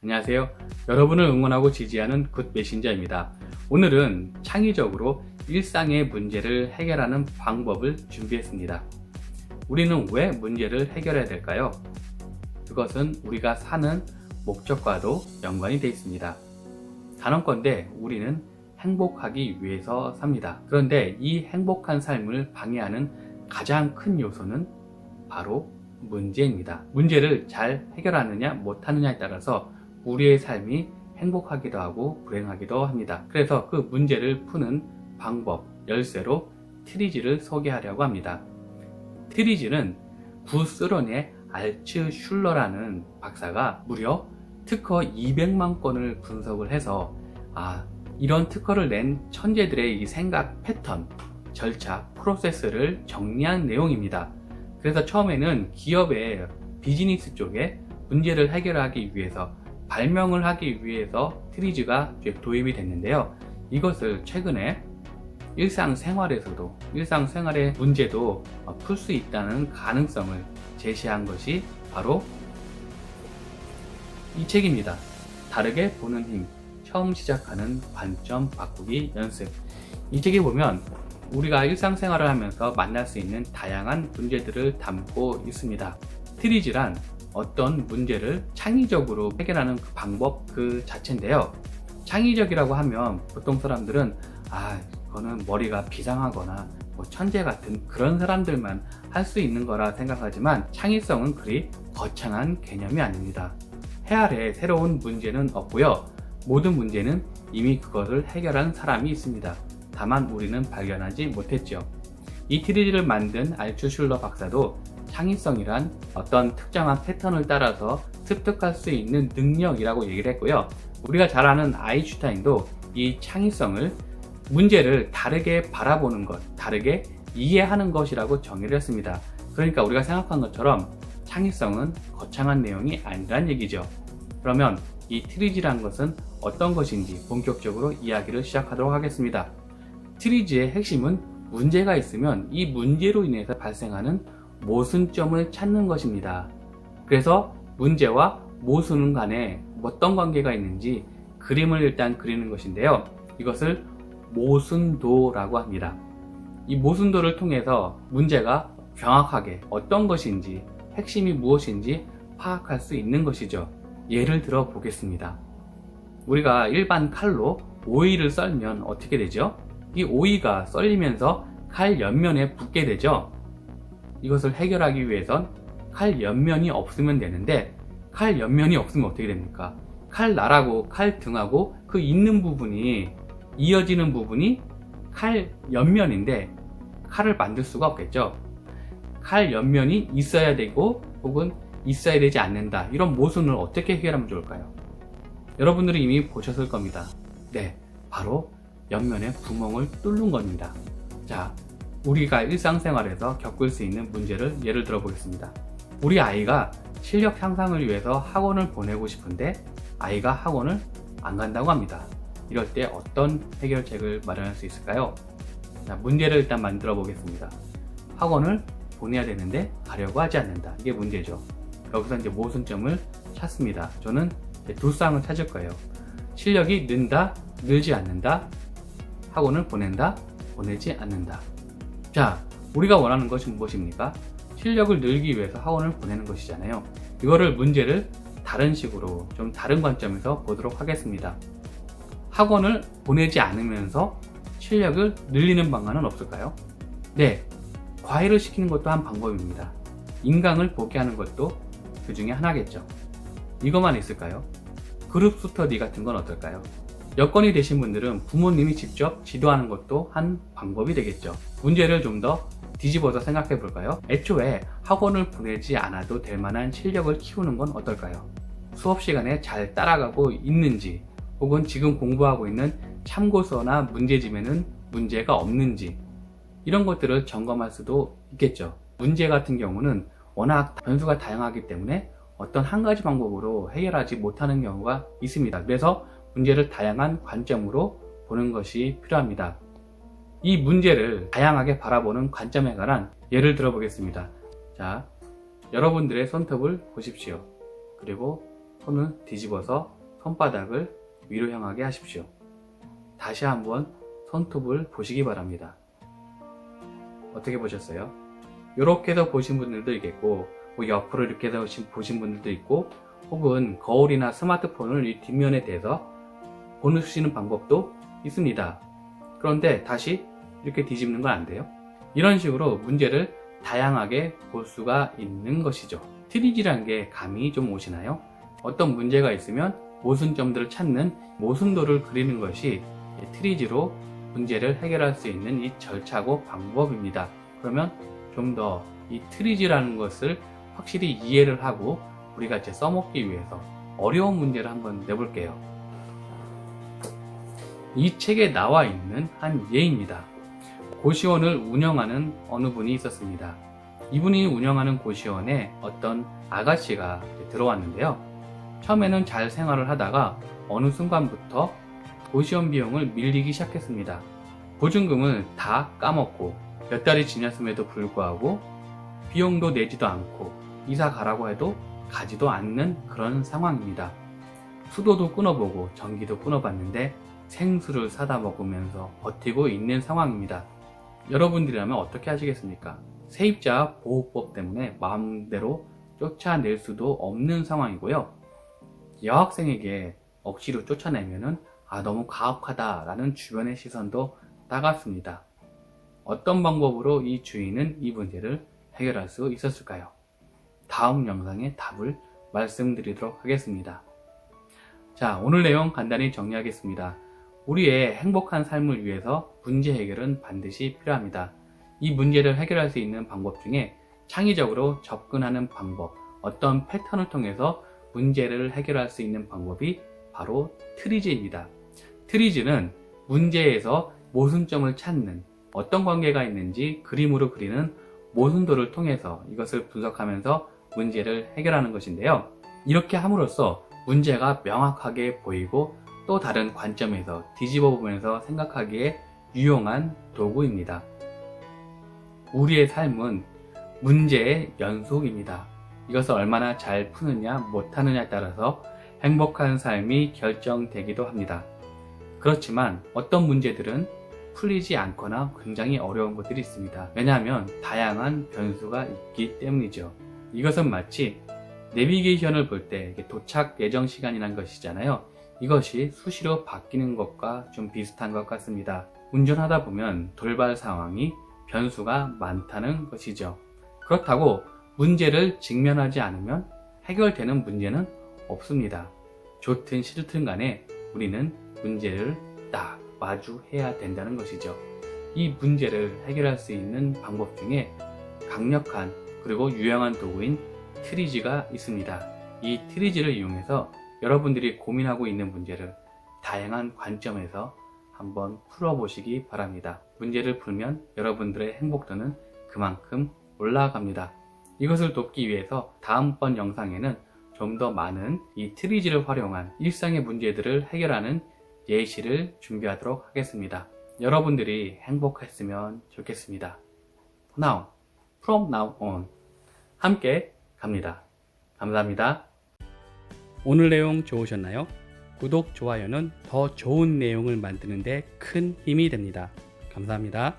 안녕하세요. 여러분을 응원하고 지지하는 굿 메신저입니다. 오늘은 창의적으로 일상의 문제를 해결하는 방법을 준비했습니다. 우리는 왜 문제를 해결해야 될까요? 그것은 우리가 사는 목적과도 연관이 되어 있습니다. 단언컨대 우리는 행복하기 위해서 삽니다. 그런데 이 행복한 삶을 방해하는 가장 큰 요소는 바로 문제입니다. 문제를 잘 해결하느냐 못하느냐에 따라서 우리의 삶이 행복하기도 하고 불행하기도 합니다. 그래서 그 문제를 푸는 방법, 열쇠로 트리지를 소개하려고 합니다. 트리지는 구스론의 알츠슐러라는 박사가 무려 특허 200만 건을 분석을 해서 이런 특허를 낸 천재들의 이 생각 패턴, 절차, 프로세스를 정리한 내용입니다. 그래서 처음에는 기업의 비즈니스 쪽에 문제를 해결하기 위해서, 발명을 하기 위해서 트리지가 도입이 됐는데요. 이것을 최근에 일상생활의 문제도 풀 수 있다는 가능성을 제시한 것이 바로 이 책입니다. 다르게 보는 힘, 처음 시작하는 관점 바꾸기 연습. 이 책에 보면 우리가 일상생활을 하면서 만날 수 있는 다양한 문제들을 담고 있습니다. 트리지란 어떤 문제를 창의적으로 해결하는 그 방법 그 자체인데요. 창의적이라고 하면 보통 사람들은 그거는 머리가 비상하거나 천재 같은 그런 사람들만 할 수 있는 거라 생각하지만, 창의성은 그리 거창한 개념이 아닙니다. 해 아래 새로운 문제는 없고요. 모든 문제는 이미 그것을 해결한 사람이 있습니다. 다만 우리는 발견하지 못했죠. 이 트리지를 만든 알츠슐러 박사도 창의성이란 어떤 특정한 패턴을 따라서 습득할 수 있는 능력이라고 얘기를 했고요. 우리가 잘 아는 아인슈타인도 이 창의성을 문제를 다르게 바라보는 것, 다르게 이해하는 것이라고 정의를 했습니다. 그러니까 우리가 생각한 것처럼 창의성은 거창한 내용이 아니란 얘기죠. 그러면 이 트리지라는 것은 어떤 것인지 본격적으로 이야기를 시작하도록 하겠습니다. 트리지의 핵심은 문제가 있으면 이 문제로 인해서 발생하는 모순점을 찾는 것입니다. 그래서 문제와 모순 간에 어떤 관계가 있는지 그림을 일단 그리는 것인데요. 이것을 모순도라고 합니다. 이 모순도를 통해서 문제가 정확하게 어떤 것인지, 핵심이 무엇인지 파악할 수 있는 것이죠. 예를 들어 보겠습니다. 우리가 일반 칼로 오이를 썰면 어떻게 되죠? 이 오이가 썰리면서 칼 옆면에 붙게 되죠. 이것을 해결하기 위해선 칼 옆면이 없으면 되는데, 칼 옆면이 없으면 어떻게 됩니까? 칼 날하고 칼 등하고 그 있는 부분이, 이어지는 부분이 칼 옆면인데 칼을 만들 수가 없겠죠. 칼 옆면이 있어야 되고 혹은 있어야 되지 않는다. 이런 모순을 어떻게 해결하면 좋을까요? 여러분들이 이미 보셨을 겁니다. 네, 바로 옆면에 구멍을 뚫는 겁니다. 자, 우리가 일상생활에서 겪을 수 있는 문제를 예를 들어 보겠습니다. 우리 아이가 실력 향상을 위해서 학원을 보내고 싶은데 아이가 학원을 안 간다고 합니다. 이럴 때 어떤 해결책을 마련할 수 있을까요? 자, 문제를 일단 만들어 보겠습니다. 학원을 보내야 되는데 가려고 하지 않는다. 이게 문제죠. 여기서 이제 모순점을 찾습니다. 저는 두 쌍을 찾을 거예요. 실력이 는다, 늘지 않는다, 학원을 보낸다, 보내지 않는다. 자, 우리가 원하는 것은 무엇입니까? 실력을 늘기 위해서 학원을 보내는 것이잖아요. 이거를 문제를 다른 식으로, 좀 다른 관점에서 보도록 하겠습니다. 학원을 보내지 않으면서 실력을 늘리는 방안은 없을까요? 네, 과외를 시키는 것도 한 방법입니다. 인강을 보게 하는 것도 그 중에 하나겠죠. 이것만 있을까요? 그룹 스터디 같은 건 어떨까요? 여건이 되신 분들은 부모님이 직접 지도하는 것도 한 방법이 되겠죠. 문제를 좀 더 뒤집어서 생각해 볼까요? 애초에 학원을 보내지 않아도 될 만한 실력을 키우는 건 어떨까요? 수업 시간에 잘 따라가고 있는지, 혹은 지금 공부하고 있는 참고서나 문제집에는 문제가 없는지, 이런 것들을 점검할 수도 있겠죠. 문제 같은 경우는 워낙 변수가 다양하기 때문에 어떤 한 가지 방법으로 해결하지 못하는 경우가 있습니다. 그래서 문제를 다양한 관점으로 보는 것이 필요합니다. 이 문제를 다양하게 바라보는 관점에 관한 예를 들어 보겠습니다. 자, 여러분들의 손톱을 보십시오. 그리고 손을 뒤집어서 손바닥을 위로 향하게 하십시오. 다시 한번 손톱을 보시기 바랍니다. 어떻게 보셨어요? 이렇게 해서 보신 분들도 있겠고, 뭐 옆으로 이렇게 해서 보신 분들도 있고, 혹은 거울이나 스마트폰을 이 뒷면에 대서 보시는 방법도 있습니다. 그런데 다시 이렇게 뒤집는 건 안 돼요. 이런 식으로 문제를 다양하게 볼 수가 있는 것이죠. 트리지라는 게 감이 좀 오시나요? 어떤 문제가 있으면 모순점들을 찾는 모순도를 그리는 것이 트리지로 문제를 해결할 수 있는 이 절차고 방법입니다. 그러면 좀 더 이 트리지라는 것을 확실히 이해를 하고 우리가 이제 써먹기 위해서 어려운 문제를 한번 내볼게요. 이 책에 나와 있는 한 예입니다. 고시원을 운영하는 어느 분이 있었습니다. 이분이 운영하는 고시원에 어떤 아가씨가 들어왔는데요. 처음에는 잘 생활을 하다가 어느 순간부터 고시원 비용을 밀리기 시작했습니다. 보증금을 다 까먹고 몇 달이 지났음에도 불구하고 비용도 내지도 않고 이사 가라고 해도 가지도 않는 그런 상황입니다. 수도도 끊어보고 전기도 끊어봤는데 생수를 사다 먹으면서 버티고 있는 상황입니다. 여러분들이라면 어떻게 하시겠습니까? 세입자 보호법 때문에 마음대로 쫓아낼 수도 없는 상황이고요. 여학생에게 억지로 쫓아내면은 너무 가혹하다라는 주변의 시선도 따갑습니다. 어떤 방법으로 이 주인은 이 문제를 해결할 수 있었을까요? 다음 영상에 답을 말씀드리도록 하겠습니다. 자, 오늘 내용 간단히 정리하겠습니다. 우리의 행복한 삶을 위해서 문제 해결은 반드시 필요합니다. 이 문제를 해결할 수 있는 방법 중에 창의적으로 접근하는 방법, 어떤 패턴을 통해서 문제를 해결할 수 있는 방법이 바로 트리지입니다. 트리지는 문제에서 모순점을 찾는, 어떤 관계가 있는지 그림으로 그리는 모순도를 통해서 이것을 분석하면서 문제를 해결하는 것인데요. 이렇게 함으로써 문제가 명확하게 보이고 또 다른 관점에서 뒤집어 보면서 생각하기에 유용한 도구입니다. 우리의 삶은 문제의 연속입니다. 이것을 얼마나 잘 푸느냐 못하느냐에 따라서 행복한 삶이 결정되기도 합니다. 그렇지만 어떤 문제들은 풀리지 않거나 굉장히 어려운 것들이 있습니다. 왜냐하면 다양한 변수가 있기 때문이죠. 이것은 마치 내비게이션을 볼 때 도착 예정 시간이란 것이잖아요. 이것이 수시로 바뀌는 것과 좀 비슷한 것 같습니다. 운전하다 보면 돌발 상황이 변수가 많다는 것이죠. 그렇다고 문제를 직면하지 않으면 해결되는 문제는 없습니다. 좋든 싫든 간에 우리는 문제를 딱 마주해야 된다는 것이죠. 이 문제를 해결할 수 있는 방법 중에 강력한 그리고 유용한 도구인 트리지가 있습니다. 이 트리지를 이용해서 여러분들이 고민하고 있는 문제를 다양한 관점에서 한번 풀어보시기 바랍니다. 문제를 풀면 여러분들의 행복도는 그만큼 올라갑니다. 이것을 돕기 위해서 다음번 영상에는 좀 더 많은 이 트리지를 활용한 일상의 문제들을 해결하는 예시를 준비하도록 하겠습니다. 여러분들이 행복했으면 좋겠습니다. Now, from now on 함께 갑니다. 감사합니다. 오늘 내용 좋으셨나요? 구독, 좋아요는 더 좋은 내용을 만드는 데 큰 힘이 됩니다. 감사합니다.